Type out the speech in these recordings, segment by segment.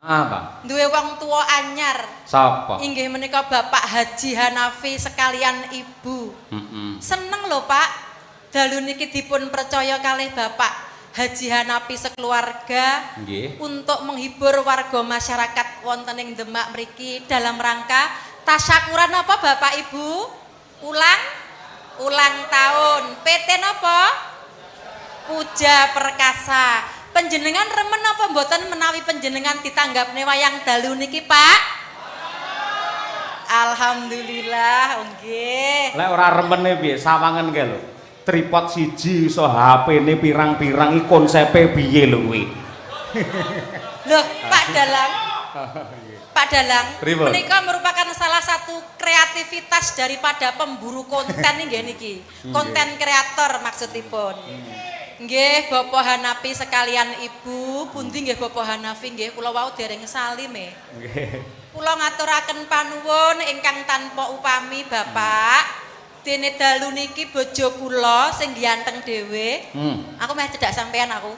Apa? Duwe wong tua anyar. Sapa? Inggih menika Bapak Haji Hanafi sekalian Ibu. Seneng lho Pak. Dalu niki dipun percaya kalih Bapak Haji Hanafi sekeluarga untuk menghibur warga masyarakat wonten ing Demak mriki dalam rangka tasyakuran apa Bapak Ibu? Ulang tahun. PT napa? Puja Perkasa. Panjenengan remen apa mboten menawi panjenengan ditanggapne wayang dalu niki, Pak? Alhamdulillah, nggih. Lek ora remene piye sawangen ke lho. Tripod siji iso HP-ne pirang-pirang iki konsepe piye lho kuwi. Loh, Pak Dalang. Pak Dalang, Pripun? menika merupakan salah satu kreativitas daripada pemburu konten nggih niki. Konten kreator maksudipun. Nggih, Bapak Hanafi sekalian Ibu, pundi nggih Bapak Hanafi nggih kula wau dereng salim e. Nggih. Kula ngaturaken panuwun ingkang tanpa upami Bapak. Dene dalu niki bojo kula sing ganteng dhewe. Aku meh cedak sampean aku.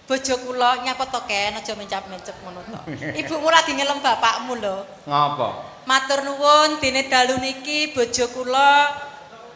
Bojo kula nyapa to Ken, aja mencap-mencep ngono to. Ibumu lagi ngelem bapakmu lho. Ngapa? Matur nuwun dene dalu niki bojo kula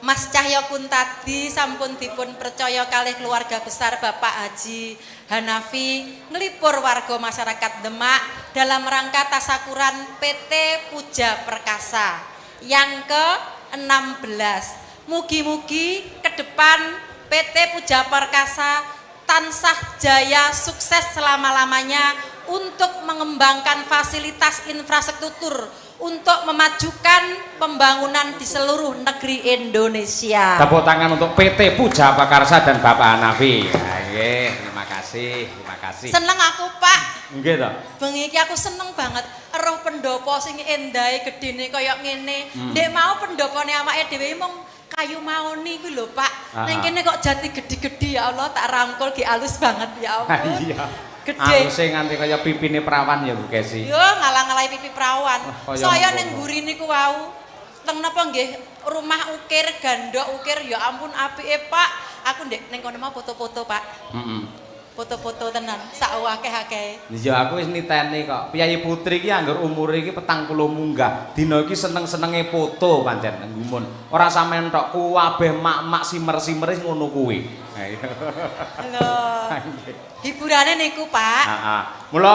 Mas Cahya Kuntadi sampun dipun percaya kalih keluarga besar Bapak Haji Hanafi nglipur warga masyarakat Demak dalam rangka tasakuran PT Puja Perkasa yang ke-16. Mugi-mugi ke depan PT Puja Perkasa tansah jaya sukses selama-lamanya untuk mengembangkan fasilitas infrastruktur untuk memajukan pembangunan di seluruh negeri Indonesia. Tepuk tangan untuk PT Puja Perkasa dan Bapak Hanafi. Nggih, terima kasih, terima kasih. Seneng aku, Pak. Nggih to. Bengi iki aku seneng banget roh pendopo sing endahe gedene kaya ngene. Ndek mau pendopone awake dhewe mung kayu maoni kuwi lho, Pak. Ning kene kok jati gede-gede ya Allah, tak rangkul ki alus banget ya ampun. Iya. Gede. Aluse nganti kaya pipine perawan ya Bu Kesi. Yo ngalang-alangi pipi perawan. Kaya Saya ngono. ning mburi niku wau. Teng napa nggih rumah ukir, gandok ukir ya ampun apike, Pak. Aku ndek ning kono mau foto-foto, Pak. Foto-foto tenan, sak akeh-akeh. Ya aku wis niteni kok. Piyayi Putri iki anggar umur iki 40 munggah. Dina iki seneng-senenge foto pancen nggumun. Ora sampean tok kuwabeh mak-mak simer-simer ngono kuwi. Lho. Hiburane niku, Pak. Heeh. Mula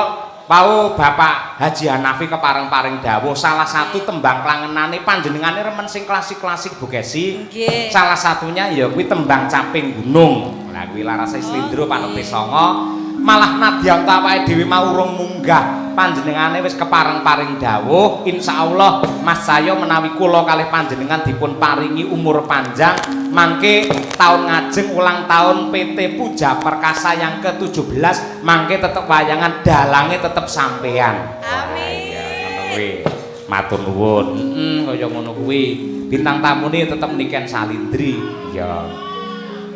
wau Bapak Haji Hanafi kepareng-paring dawuh salah satu tembang klangenane panjenengane remen sing klasik-klasik Bu Kesi. Nggih. Salah satunya ya kuwi tembang Caping Gunung. Lah kuwi larase Slindro Panope Songo. Malah nadyan awake dhewe mau urung munggah panjenengane wis kepareng-paring dawuh insyaallah Mas saya menawi kula kalih panjenengan dipun paringi umur panjang mangke tahun ngajeng ulang tahun PT Puja Perkasa yang ke-17 mangke tetep wayangan dalange tetep sampean. Amin. Ya ngono kuwi. Matur nuwun. Kaya ngono kuwi. Bintang tamune tetep Niken Salindri. Ya.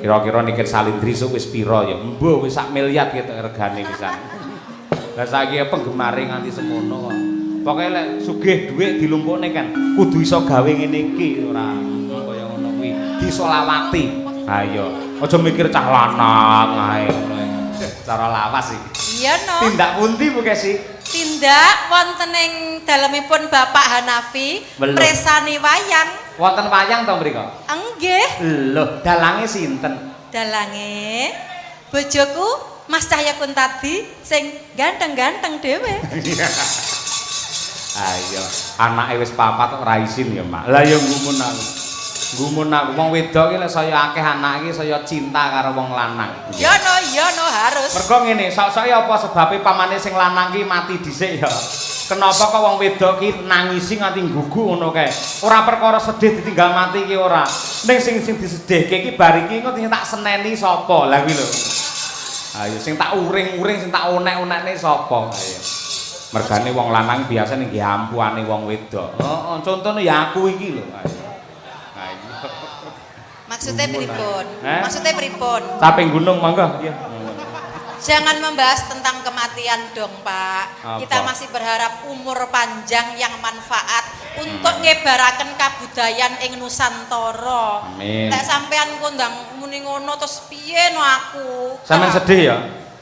Kira-kira Niken Salindri sok wis pira ya? Mbuh wis sak miliar gitu regane pisan. Lah saiki penggemare nganti semono kok. Pokoke lek sugih dhuwit dilumpukne kan kudu iso gawe ngene iki ora kaya ngono kuwi. Disolawati. Ha iya. Aja mikir cah lanang ae ngono. Cara lawas iki. Iya no. Tindak pundi Bu Kesi? Tindak wonten ing dalemipun Bapak Hanafi Belum. presani wayang. Wonten wayang to mriko? Enggih. Lho, dalange sinten? Dalange bojoku Mas Cahya Kuntadi sing ganteng-ganteng dhewe. Ayo, anake wis papat kok ora isin ya, Mak. Lah ya ngumun aku. Ngumun aku wong wedok iki lek saya akeh anak iki saya cinta karo wong lanang. Yo no harus. Mergo ngene, sok-soke apa sebabe pamane sing lanang ki mati dhisik ya. Kenapa kok wong wedok ki nangisi nganti nggugu ngono kae? Ora perkara sedih ditinggal mati ki ora. Ning sing disedihke ki bar iki engko tak seneni sapa? Lah kuwi lho. Ayo sing tak uring-uring sing tak onek-onekne sapa? Ayo. Mergane wong lanang biasa ning nggih ampuane wong wedok. Heeh, contone ya aku iki lho. Ayo. Maksudnya pripun? Maksudnya pripun? Caping gunung mangga. Iya. Jangan membahas tentang kematian dong, Pak. Apa? Kita masih berharap umur panjang yang manfaat untuk ngebaraken kabudayan ing Nusantara. Amin. Lek sampean kondang muni ngono terus piye no aku? Sampeyan sedih ya?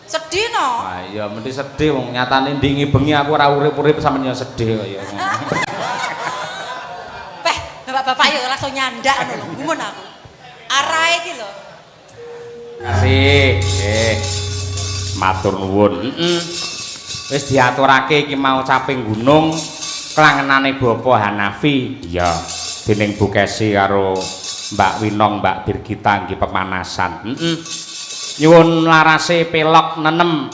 Sedih no. Ah iya mesti sedih wong nyatane ndingi bengi aku ora urip-urip sampeyan sedih kaya. Peh, bapak-bapak yo langsung nyandak ngono lho, gumun aku. Arahe iki lho. Kasih. Matur nuwun. Wis diaturake iki mau caping gunung klangenane Bapak Hanafi. Iya, dening Bu Kesi karo Mbak Winong, Mbak Birgita nggih pemanasan. Nyuwun larase pelok nenem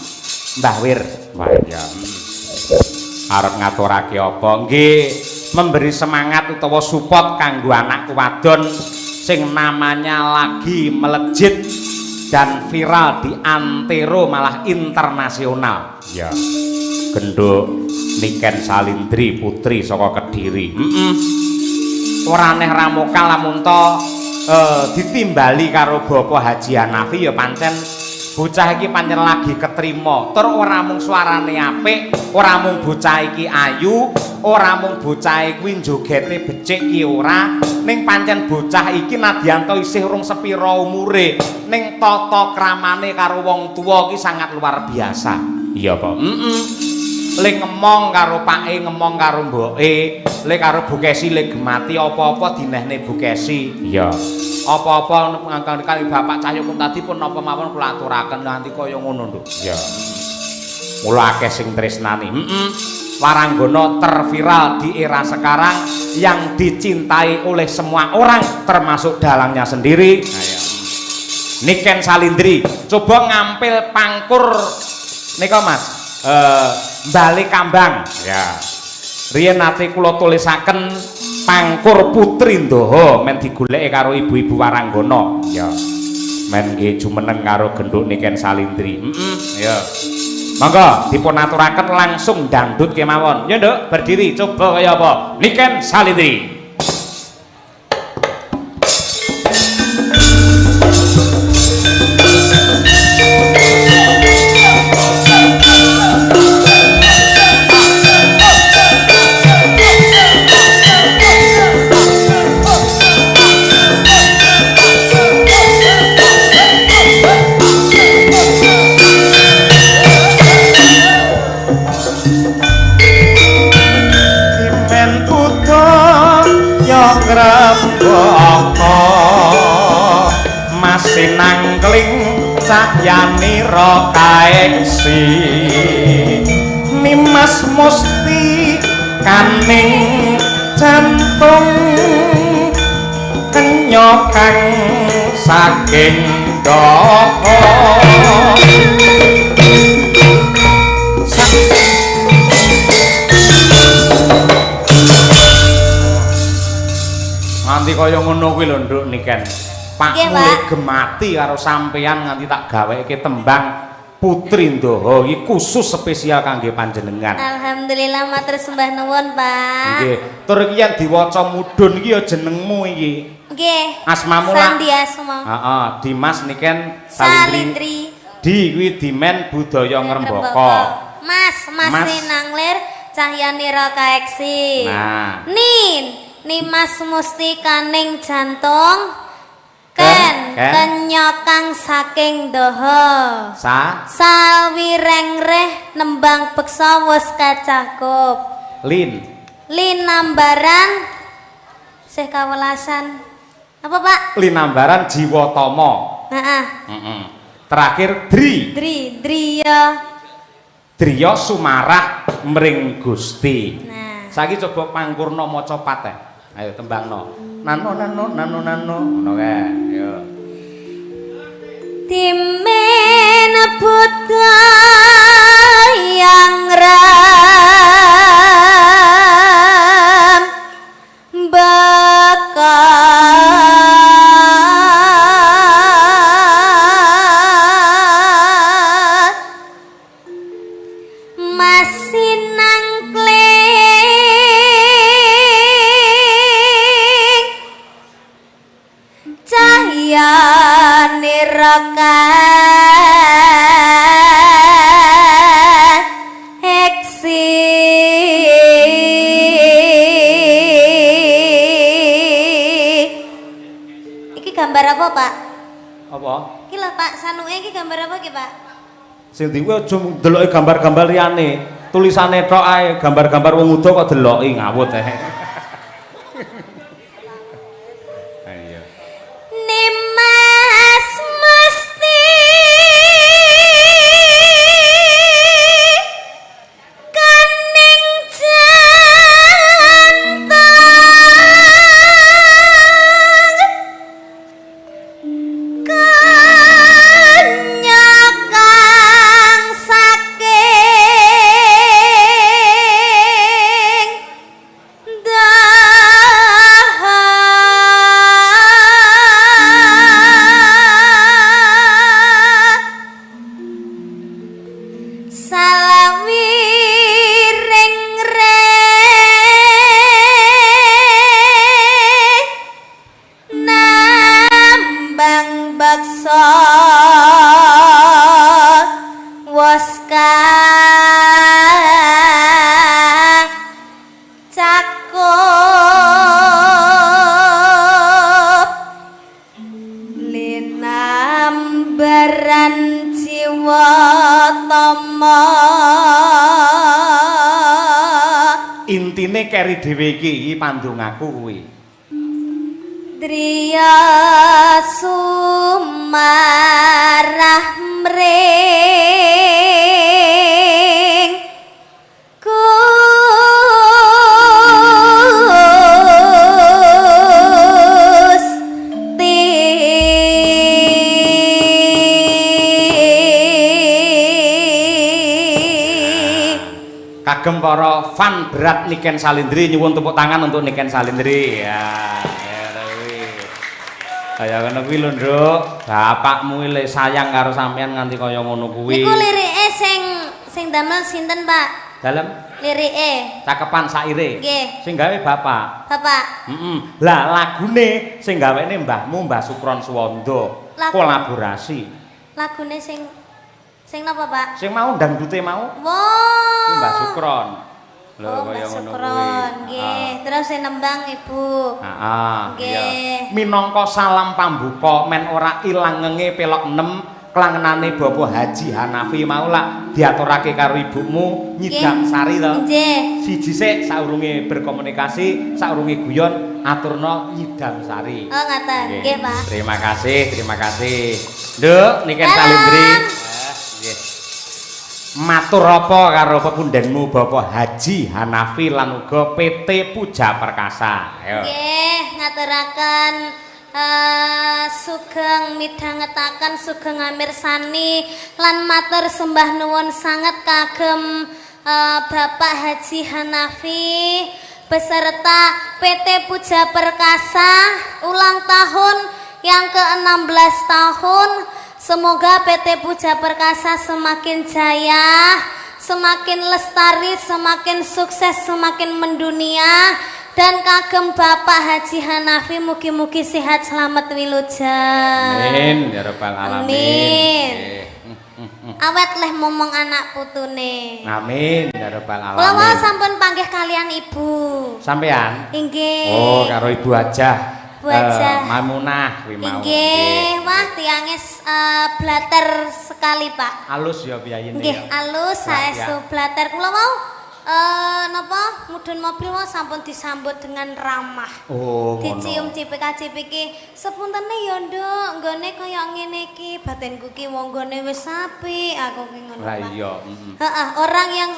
Mbah Wir. Wah iya. Arep ngaturake apa? Nggih, memberi semangat utawa support kanggo anakku wadon sing namanya lagi melejit dan viral di antero malah internasional. Ya. Genduk Niken Salindri putri saka Kediri. Ora aneh ramoka lamun to ditimbali karo Bapak Haji Hanafi ya pancen bocah iki pancen lagi ketrima. Tur ora mung suarane apik, ora mung bocah iki ayu, ora mung bocah kuwi jogete becik ki ora, ning pancen bocah iki nadyan to isih urung sepira umure, ning tata kramane karo wong tuwa ki sangat luar biasa. Iya, Pak. Le ngomong karo pake, ngomong karo mboke, le karo Bu Kesi le gemati apa-apa dinehne Bu Kesi. Iya. Apa-apa kali Bapak Cahyukun tadi pun napa mawon kula aturaken nanti kaya ngono, Nduk. Iya. Mula akeh sing tresnani. Waranggana terviral di era sekarang yang dicintai oleh semua orang termasuk dalangnya sendiri. Niken Salindri, coba ngampil pangkur nika Mas. Bali Kambang ya riyen nate kula tulisaken pangkur Putri Ndaha men digoleki karo ibu-ibu Waranggana ya men nggih jumeneng karo genduk Niken Salindri ya monggo dipun aturaken langsung dangdut kemawon ya Nduk berdiri coba kaya apa Niken Salindri. Sinangkling cahyanira kaeksi Nimas musti kaning jantung kenyokang saking doko nganti kaya ngono kuwi lho Nduk Niken. Pak mulai gemati karo sampeyan nganti tak gaweke tembang Putri Ndaha iki khusus spesial kangge panjenengan. Alhamdulillah matur sembah nuwun, Pak. Nggih, tur iki yen diwaca mudhun iki ya jenengmu iki. Nggih. Asmamu Sandi Asma. Heeh, Dimas Niken Salindri. Di kuwi Dimen Budaya Ngrembaka. Mas Sinanglir cahyanira kaeksi. Nah. Nimas musti kaning jantung kenyokang saking doho salwirengreh nembang beksa wis kacakup Lin nambaran sih kawelasan apa Pak? Linambaran Jiwatama. Terakhir Driya Sumarah mring Gusti. Nah saiki coba pangkurna maca pateh. Ayo tembangno. Nano ngono kae. Yo. Timen buta yang ram bakat masih cahyanira kaeksi iki gambar apa Pak? Apa? Iki lho Pak, sanuke iki gambar apa iki Pak? Sing ndi kuwi aja ndeloki gambar-gambar liyane. Tulisane tok ae, gambar-gambar wong udo kok deloki ngawut ae. Ayo. Nimas mesti kaning jantong kanyakang saking salawiring nambang baksa waska cakup linambaran jiwa tama Intine keri dhewe iki pandongaku kuwi. driya sumarah mring Gusti Kagem para fan berat Niken Salindri nyuwun tepuk tangan untuk Niken Salindri. Ya, kuwi. Kaya ngono kuwi lho, Nduk. Bapakmu lek sayang karo sampean nganti kaya ngono kuwi. niku lirike sing damel sinten, Pak? Dalem Lirike. cakepan saire. Nggih. Sing gawe bapak. Bapak. Lah lagune sing gawene mbahmu Mbah Sukron Suwanda. Lagu- Kolaborasi. Lagune sing napa, Pak? Sing mau dangdute mau Wow. Mbah Sukron. Lho Oh, kaya Mbah ngono Sukron, kuwi. nggih. Terus sing nembang Ibu. Heeh. Nggih. Minangka salam pambuka men ora ilang ngenge pelok 6 klangenane Bapak Haji Hanafi mau lak diaturake karo ibumu Nyidam Sari to. Nggih. Siji sik saurunge berkomunikasi, saurunge guyon aturna Nyidam Sari. Oh, ngaten. Nggih, Pak. Terima kasih, terima kasih. Nduk, Niken Dalam. Salindri. Nggih. Matur apa karo pepundenmu Bapak Haji Hanafi lan uga PT Puja Perkasa. Ayo. Nggih, ngaturaken sugeng midhangetaken sugeng amirsani lan matur sembah nuwun sanget kagem Bapak Haji Hanafi beserta PT Puja Perkasa ulang tahun yang ke-16 tahun. Semoga PT Puja Perkasa semakin jaya, semakin lestari, semakin sukses, semakin mendunia. Dan kagem Bapak Haji Hanafi mugi-mugi sehat selamat wilujeng. Amin ya rabbal alamin. Amin. Nggih. Awet leh momong anak putune. Amin ya rabbal Kula wau alamin. sampun panggih kalian Ibu. Sampean? Inggih. Oh, karo Ibu Hajah. Bu Hajah. Maimunah kuwi mau. Inggih. Wah, tiange blater sekali, Pak. Halus ya piyayine. Nggih, alus saestu blater. Kula mau napa mudhun mobil mau sampun disambut dengan ramah. Oh, ngono. Dicium cipika-cipiki sepuntene ya Nduk, nggone kaya ngene iki batinku ki wong nggone wis apik aku ki ngono. Lah Pak. iya, Heeh, orang yang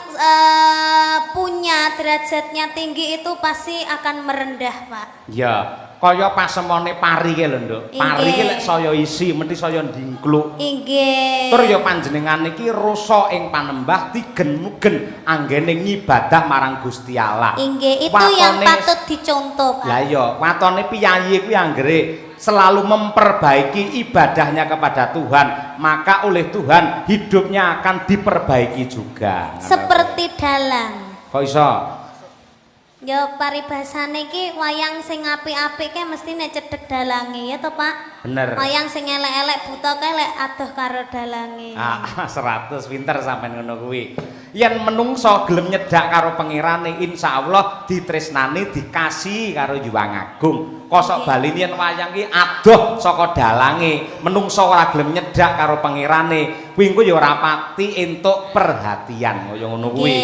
punya derajatnya tinggi itu pasti akan merendah, Pak. Ya, kaya pasemone pari ki lho, Nduk. Pari ki Inggih. lek saya isi mesti saya ndingkluk. Inggih. Tur ya panjenengan iki rusa ing panembah tigen-mugen anggene ngibadah marang Gusti Allah. Inggih, itu yang Watone- patut dicontoh, Pak. Lah iya, watone piyayi kuwi anggere selalu memperbaiki ibadahnya kepada Tuhan, maka oleh Tuhan hidupnya akan diperbaiki juga. Seperti dalang. Kok iso? Ya paribasane iki wayang sing apik-apik ke mesti nek cedhek dalange ya to, Pak? Bener. Wayang sing elek-elek buta kae lek adoh karo dalange. 100 pinter sampean ngono kuwi. Yen menungso gelem nyedak karo pengirane insyaallah ditresnani dikasih karo Hyang Agung. Kosok bali yen wayang iki adoh saka dalange, menungso ora gelem nyedak karo pengirane, kuwi engko ya ora pati entuk perhatian kaya ngono kuwi.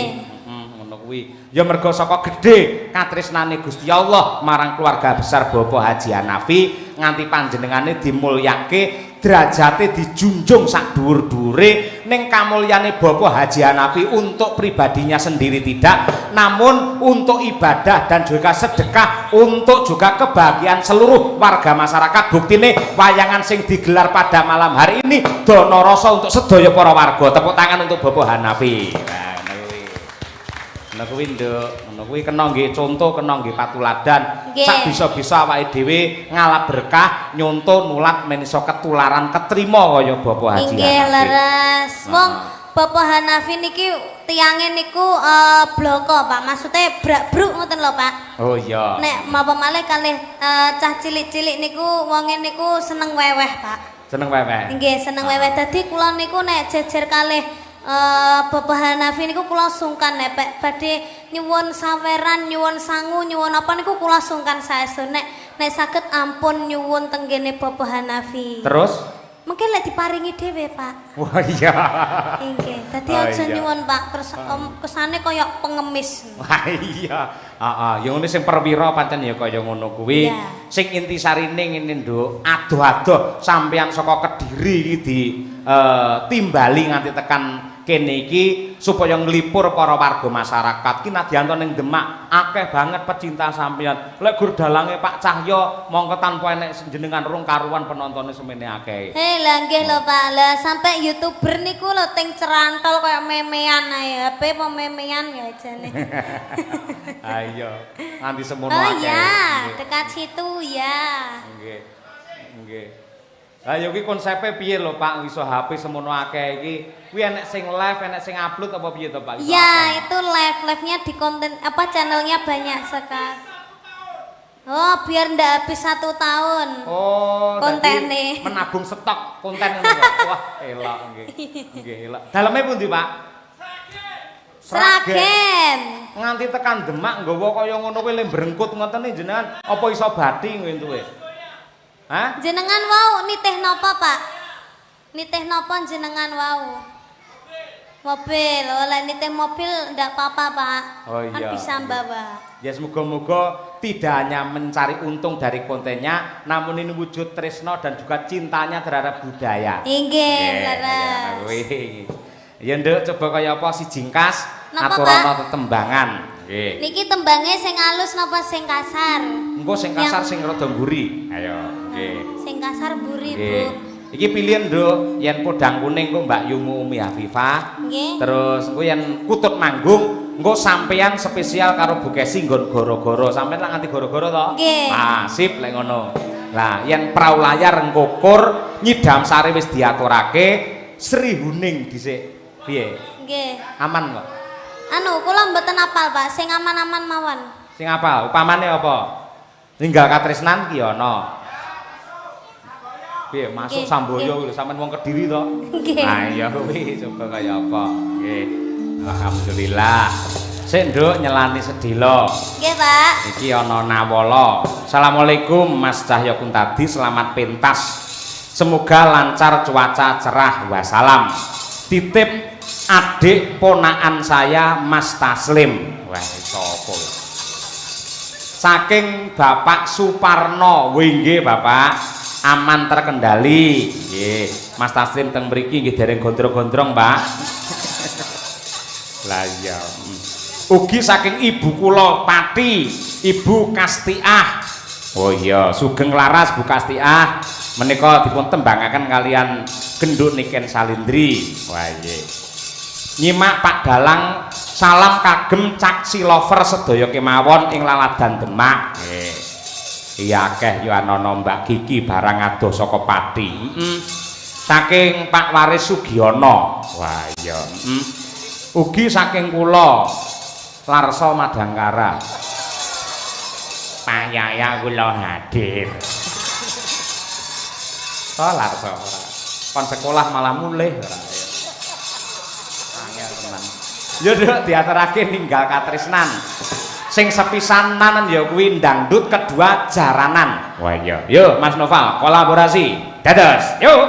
Ngono kuwi. Ya mergo saka gedhe katresnane Gusti Allah marang keluarga besar Bapak Haji Hanafi nganti panjenengane dimulyake derajate dijunjung sak dhuwur-dhuwure ning kamulyane Bapak Haji Hanafi untuk pribadinya sendiri tidak namun untuk ibadah dan juga sedekah untuk juga kebahagiaan seluruh warga masyarakat. Buktine wayangan sing digelar pada malam hari ini dono rasa untuk sedaya para warga. Tepuk tangan untuk Bapak Hanafi. Ngono kuwi nduk, ngono kuwi kena nggih contoh, kena nggih patuladan. Sak bisa-bisa awake dhewe ngalap berkah, nyonto nulat menisa ketularan ketrima kaya Bapak Haji Hanafi. Nggih leres. Wong Bapak Hanafi niki tiyange niku bloko, Pak. Maksudnya brak-bruk ngoten lho, Pak. Oh iya. Nek mapa malih kalih cah cilik-cilik niku wonge niku seneng weweh, Pak. Seneng weweh. Nggih, seneng weweh. Dadi kula niku nek jejer kalih Bapak Hanafi niku kula sungkan nek badhe nyuwun saweran, nyuwun sangu, nyuwun apa niku kula sungkan saestu nek saged ampun nyuwun tenggene Bapak Hanafi. Terus mungkin lek diparingi dhewe, Pak. wah iya. Nggih, dadi aja nyuwun, Pak. Kesane kaya pengemis. Wah iya. Heeh, ya ngene sing perwira pancen ya kaya ngono kuwi. Sing intisarine ngene, Nduk, adoh-adoh sampeyan saka Kediri iki timbali nganti tekan kene iki supaya nglipur para warga masyarakat. Ki nadyanto ning Demak akeh banget pecinta sampeyan. Lek gur dalange Pak Cahyo mongko tanpa enek jenengan rung karuan penontonnya semene akeh. Lah nggih lho, Pak. Lah sampai YouTuber niku lho ting cerantol kaya memean ae. HP apa memean ya jane. Ayo, nganti semono Oh akeh. iya, dekat situ ya. Nggih. Nggih. Lah ya kuwi konsepe piye lho Pak iso HP semono akeh iki? Kuwi enek sing live, enek sing upload apa piye to Pak? Ya, itu live-nya di konten apa channelnya banyak sekali. Oh, biar ndak habis 1 tahun. Oh, kontennya. Menabung stok konten ngono kok. Wah, elok nggih. Nggih, elok. Daleme pundi, Pak? Sragen. Nganti tekan Demak nggawa kaya ngono kuwi le brengkut ngoten jenengan apa iso bathi ngentuke? Hah? Jenengan wau nitih napa, Pak? Nitih napa jenengan wau? Mobil. Oleh nitih mobil ndak apa-apa, Pak. Oh iya. Kan bisa bawa. Ya semoga-moga tidak hanya mencari untung dari kontennya, namun ini wujud tresno dan juga cintanya terhadap budaya. Inggih, leres. Ya Nduk, coba kaya apa si jingkas Napa, aturana Pak? tetembangan. Nggih. Niki tembangnya sing halus napa sing kasar? Engko sing kasar sing rada mburi. Ayo, nggih. Sing kasar buri, Bu. Nggih. Iki pilihan Nduk, yen podang kuning engko Mbak Yumu Umi Hafifah. Nggih. Terus engko yen kutut manggung, engko sampeyan spesial karo Bu Kesi nggon goro-goro. Sampeyan lak nganti goro-goro to? Nggih. Ah, sip lek ngono. Lah, yen prau layar engko kur, nyidam sare wis diaturake, Sri Huning dhisik. Piye? Nggih. Aman kok? Anu, kula mboten apal, Pak. Sing aman-aman mawon. Sing apa? Upamane apa? Ninggal katresnan ki ana. Piye masuk Samboyo lho sampean wong Kediri to? Nggih. Ah iya kuwi coba kaya apa? Nggih. Alhamdulillah. Sik Nduk nyelani sedilo. Nggih, Pak. Iki ana Nawala. Assalamualaikum Mas Cahyo Kuntadi, selamat pentas. Semoga lancar cuaca cerah wassalam. Titip adik ponakan saya Mas Taslim. Wah, sapa? Saking Bapak Suparno. Wih nggih Bapak, aman terkendali. Nggih, Mas Taslim teng mriki nggih dereng gondrong-gondrong, Pak. Lah iya. Ugi saking ibu kula Pati, Ibu Kastiah. Oh iya, sugeng laras Bu Kastiah. Menika dipun tembangaken kalian genduk Niken Salindri. Wah nggih. Nyimak Pak Dalang, salam kagem caksi lover sedaya kemawon ing laladan Demak. Nggih. Iya akeh yo ana Mbak Kiki barang adoh saka Pati. Saking Pak Waris Sugiono. Wah iya. Ugi saking kula Larso Madangkara. saya kula hadir. Solar ora. Kon sekolah malah mulih ora. Angel tenan. Yo Nduk diaturake ninggal katresnan. Sing sepisanan ya kuwi dangdut, kedua jaranan. Wah iya. Yo Mas Noval kolaborasi. Dados. Yuk.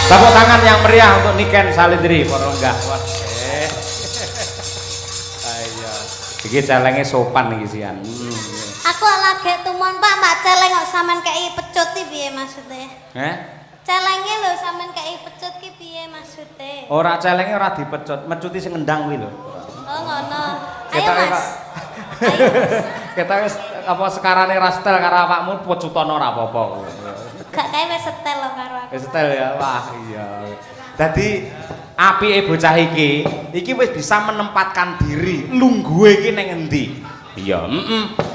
Tepuk tangan yang meriah untuk Niken Salindri, para lenggah. Wah, ayo. Iki celenge sopan iki sian. Aku lagi tumon Pak, Mbak celeng kok sampean kei pecut iki piye maksude? Celenge lho sampean kei pecut ki piye maksude? Ora celenge ora dipecut, mecuti sing ngendang kuwi lho. Oh ngono. Ayo Mas. Kita wis apa sekarane rastel karo awakmu pecutono ora apa-apa. Gak kae wis setel lho karo aku. Wis setel ya. Wah, iya. Dadi apike bocah iki wis bisa menempatkan diri. Lungguhe iki ning endi? Iya,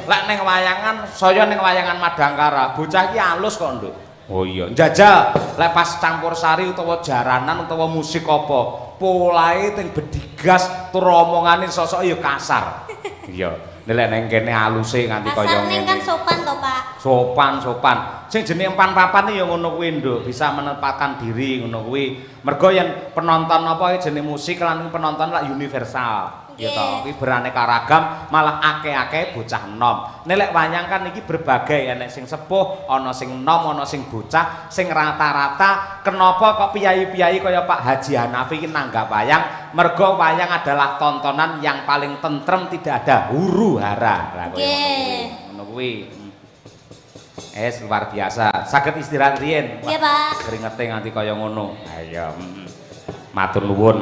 Lek ning wayangan, saya ning wayangan Madangkara, bocah iki alus kok, Nduk. Oh iya, njajal lek pas campur sari utawa jaranan utawa musik apa, polahe teng bedigas tur omongane sosok ya kasar. Iya, nek ning kene aluse nganti kaya ngene. Kasar ning kan sopan to, Pak. Sopan. Sing jenenge empan-papan ya ngono kuwi, Nduk, bisa menempatkan diri ngono kuwi. Mergo yen penonton apa jenenge musik lan penonton lak universal. Ya toh, iki beraneka ragam, malah akeh-akeh bocah enom. Nek wayang kan iki berbagai, enek sing sepuh, ana sing enom, ana sing bocah, sing rata-rata. Kenapa kok piyai-piyai kaya Pak Haji Hanafi iki nanggap wayang? Mergo wayang adalah tontonan yang paling tentrem, tidak ada huru-hara. Lah kaya ngono kuwi. Luar biasa. Saged istirahat riyen. Iya, Pak. Keringete nganti kaya ngono. Ayo. Matur nuwun.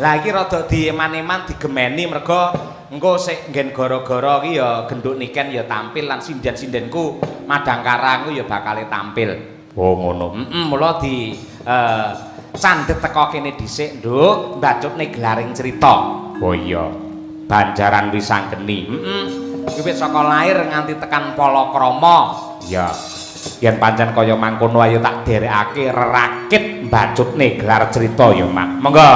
Lah iki rada dieman-eman digemeni mergo engko sik nggen gara-gara iki ya genduk Niken ya tampil lan sinden-sindenku Madangkara ku ya bakal tampil. Oh ngono. Mula di candhet teko kene dhisik, Nduk, mbacutne gelaring cerita. Oh iya. Banjaran Wisanggeni. Wiwit saka lair nganti tekan Palakrama. Ya. Yen pancen kaya mangkono ayo tak derekake rerakit mbacutne gelar cerita ya, Mak. Monggo.